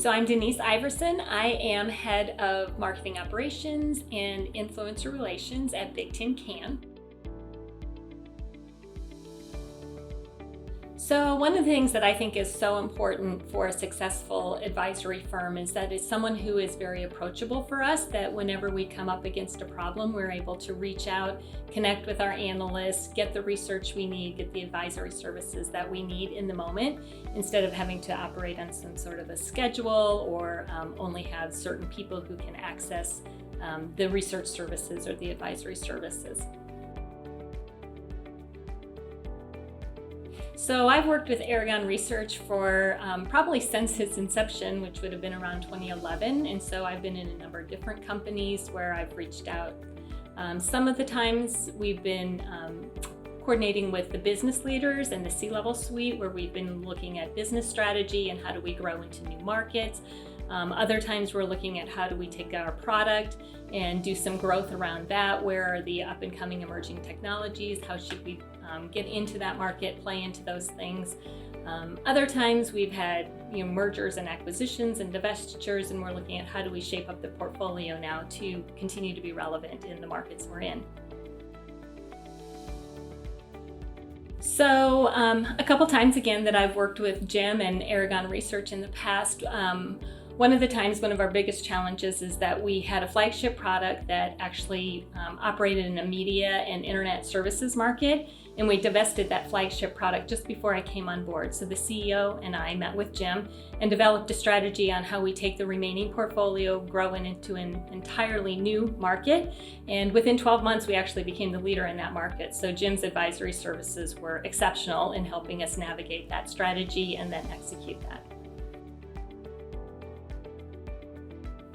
So I'm Denise Iverson. I am head of marketing operations and influencer relations at Bigtincan. So one of the things that I think is so important for a successful advisory firm is that it's someone who is very approachable for us, that whenever we come up against a problem, we're able to reach out, connect with our analysts, get the research we need, get the advisory services that we need in the moment, instead of having to operate on some sort of a schedule or only have certain people who can access the research services or the advisory services. So I've worked with Aragon Research for probably since its inception, which would have been around 2011. And so I've been in a number of different companies where I've reached out. Some of the times we've been coordinating with the business leaders and the C-level suite, where we've been looking at business strategy and how do we grow into new markets. Other times we're looking at how do we take our product and do some growth around that. Where are the up and coming emerging technologies? How should we get into that market, play into those things? Other times we've had mergers and acquisitions and divestitures, and we're looking at how do we shape up the portfolio now to continue to be relevant in the markets we're in. So a couple times again that I've worked with Jim and Aragon Research in the past, one of the times, one of our biggest challenges is that we had a flagship product that actually operated in a media and internet services market, and we divested that flagship product just before I came on board. So the CEO and I met with Jim and developed a strategy on how we take the remaining portfolio, grow it into an entirely new market, and within 12 months we actually became the leader in that market. So Jim's advisory services were exceptional in helping us navigate that strategy and then execute that.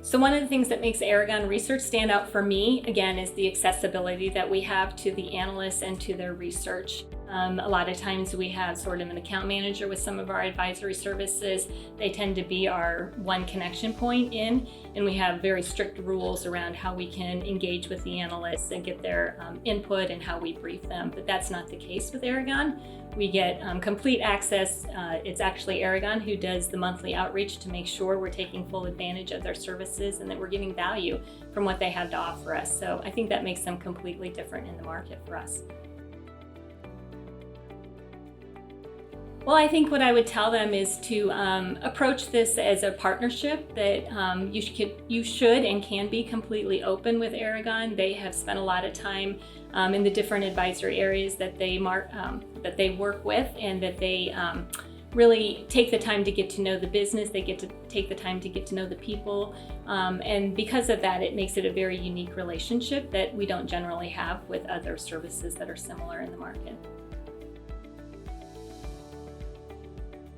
So one of the things that makes Aragon Research stand out for me, again, is the accessibility that we have to the analysts and to their research. A lot of times we have sort of an account manager with some of our advisory services. They tend to be our one connection point in, and we have very strict rules around how we can engage with the analysts and get their input and how we brief them. But that's not the case with Aragon. We get complete access. It's actually Aragon who does the monthly outreach to make sure we're taking full advantage of their services and that we're getting value from what they have to offer us. So I think that makes them completely different in the market for us. Well, I think what I would tell them is to approach this as a partnership, that you should and can be completely open with Aragon. They have spent a lot of time in the different advisory areas that they work with, and that they really take the time to get to know the business. They get to take the time to get to know the people, and because of that, it makes it a very unique relationship that we don't generally have with other services that are similar in the market.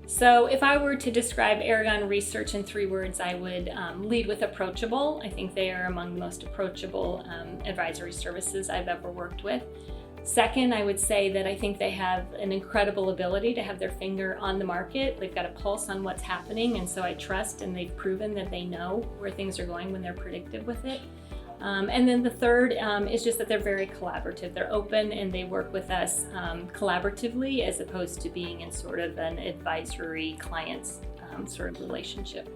So if I were to describe Aragon Research in 3 words, I would lead with approachable. I think they are among the most approachable advisory services I've ever worked with. Second, I would say that I think they have an incredible ability to have their finger on the market. They've got a pulse on what's happening, and so I trust, and they've proven that they know where things are going when they're predictive with it. And then the third is just that they're very collaborative. They're open and they work with us collaboratively, as opposed to being in sort of an advisory clients sort of relationship.